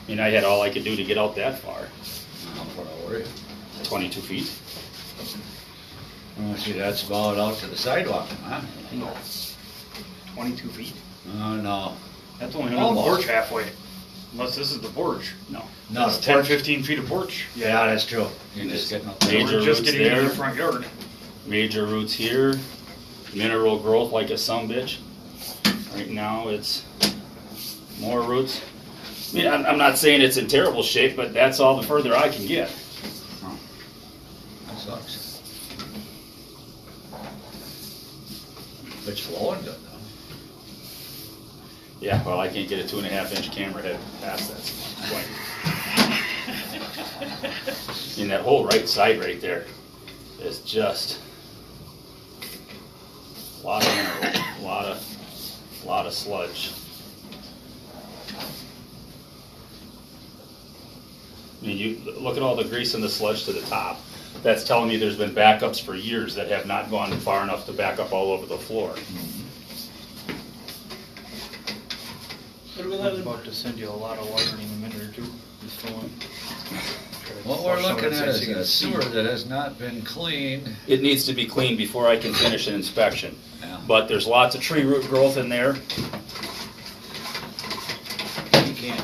I mean, I had all I could do to get out that far, How far out were you? 22 feet. Oh, see, that's about out to the sidewalk, huh? No. 22 feet. Oh, no. That's only under the Almost. porch halfway. Unless this is the porch. No. No, That's the 10, porch- 15 feet of porch. Yeah, that's true. You're just getting up there. Major We're just roots getting into there. the front yard. Major roots here, mineral growth like a sumbitch. Right now, it's more roots. I mean, I'm not saying it's in terrible shape, but that's all the further I can get. That sucks. It's flowing good, though. Yeah, well, I can't get a 2.5-inch camera head past that point. In that whole right side right there is just a lot of mineral, a lot of sludge. I mean, you look at all the grease and the sludge to the top. That's telling me there's been backups for years that have not gone far enough to back up all over the floor. I'm about to send you a lot of water in a minute or two. Just fill in. What we're Flush some of looking it at so is you a can see. sewer that has not been cleaned. It needs to be cleaned before I can finish an inspection. Yeah. But there's lots of tree root growth in there.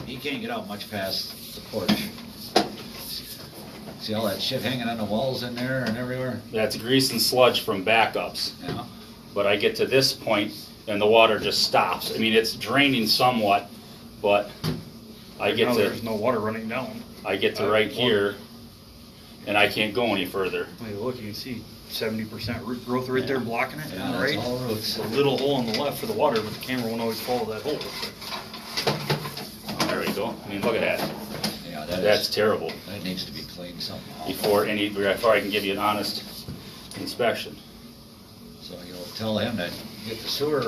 You can't get out much past the porch. See all that shit hanging on the walls in there and everywhere? That's grease and sludge from backups. Yeah. But I get to this point and the water just stops. I mean, it's draining somewhat, but I Now get there's to no water running down. right here and I can't go any further. Wait, look, you can see 70% root growth right there blocking it. Yeah, right? that's all roots. It's a little hole on the left for the water, but the camera won't always follow that hole. There we go. I mean, look at that. Yeah, That's terrible. that needs to be cleaned somehow. Before I can give you an honest inspection. So you'll tell him to get the sewer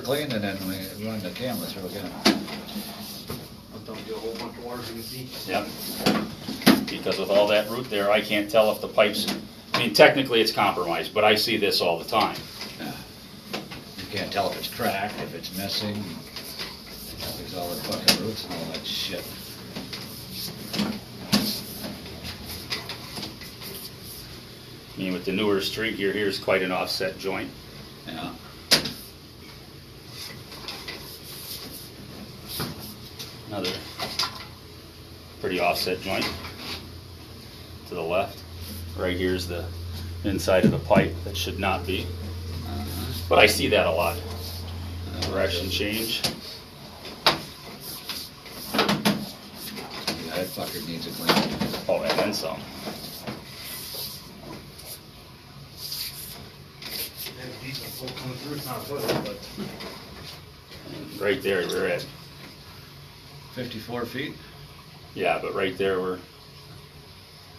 cleaned and then we run the camera through again. I'll dump you a whole bunch of water so you can see. Yep. Because with all that root there, I can't tell if the pipes, I mean, technically it's compromised, but I see this all the time. Yeah. You can't tell if it's cracked, if it's missing. There's all the fucking roots and all that shit. I mean, with the newer street here, here's quite an offset joint. Yeah. Another pretty offset joint to the left. Right here's the inside of the pipe that should not be. But I see that a lot. Direction change. Yeah, that fucker needs a clean. Oh, and then some. Coming through, it's not a foot, but Right there, we're at, 54 feet? yeah, but right there we're,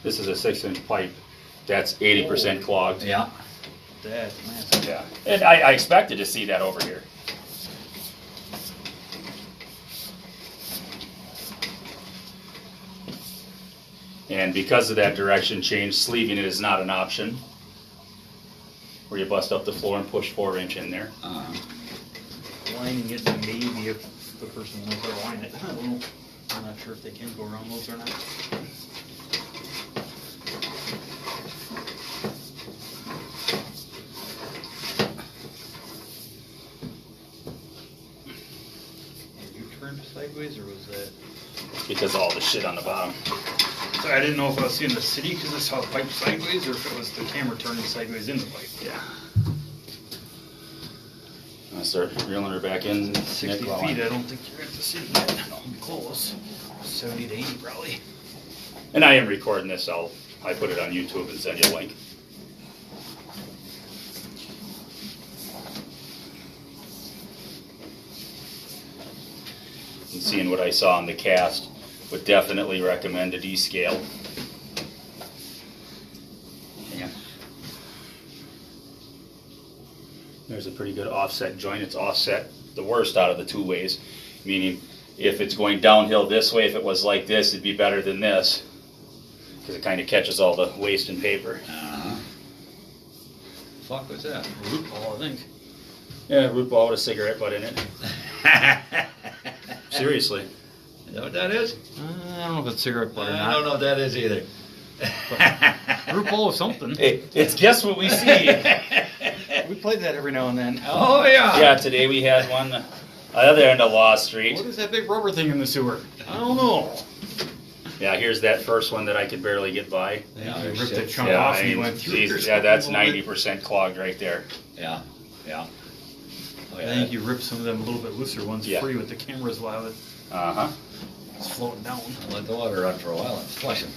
this is a 6-inch pipe. That's 80% clogged. Yeah. that's massive. Yeah, and I expected to see that over here. And because of that direction change, sleeving it is not an option. Where you bust up the floor and push 4-inch in there. Lining it, maybe if the person wants to line it. I don't know. I'm not sure if they can go around those or not. You turned sideways, or was that? Because of all the shit on the bottom. So I didn't know if I was seeing the city because I saw the pipe sideways, or if it was the camera turning sideways in the pipe. Yeah. I start reeling her back in. 60 Nick, feet, while I'm- I don't think you're at the city yet. No, I'm close. 70 to 80 probably. And I am recording this, I put it on YouTube and send you a link. And seeing what I saw in the cast, would definitely recommend a D-scale. Yeah. There's a pretty good offset joint. It's offset the worst out of the two ways, meaning if it's going downhill this way, if it was like this, it'd be better than this, because it kind of catches all the waste and paper. Fuck was that? Root ball, I think. Yeah, root ball with a cigarette butt in it. Seriously. know what that is? I don't know if it's cigarette butt or I don't not. know what that is either. Group full of something. Hey, it's guess what we see. We play that every now and then. Oh, yeah. Yeah, today we had one the other end of Law Street. What is that big rubber thing in the sewer? I don't know. Yeah, here's that first one that I could barely get by. Yeah, You there's ripped that six. chunk Yeah, off I and you mean, went through geez, your yeah, stuff that's a little bit. 90% clogged right there. Yeah, yeah. Oh, I yeah, think you ripped some of them a little bit looser ones Yeah. free with the cameras while Uh-huh. it's floating down. let the water run for a while and flush them.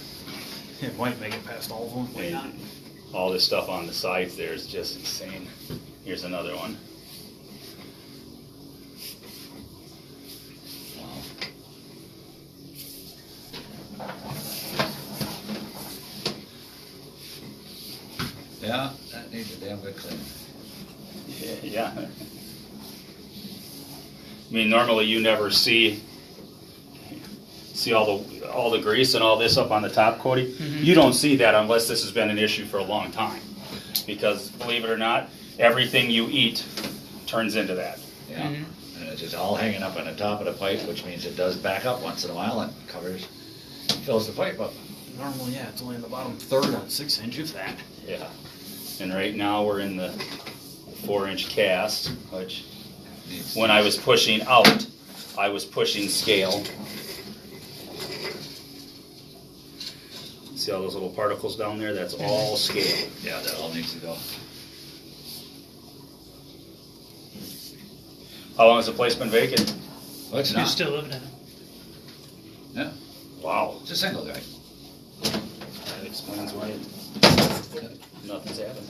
It might make it past all of them. May not. All this stuff on the sides there is just insane. Here's another one. Wow. Yeah, that needs a damn good clean. Yeah. I mean, normally you never see all the grease and all this up on the top, Cody. You don't see that unless this has been an issue for a long time. Because believe it or not, everything you eat turns into that. Yeah, and it's just all hanging up on the top of the pipe, which means it does back up once in a while and fills the pipe up. Normally, yeah, it's only in the bottom third on 6 inch, if that. Yeah. And right now we're in the 4-inch cast, which Needs- when I was pushing out, I was pushing scale. See all those little particles down there? That's all scale. Yeah, that all needs to go. How long has the place been vacant? Well, it's You're not. still living in it. Yeah, Wow. it's a single guy. That explains why nothing's happened.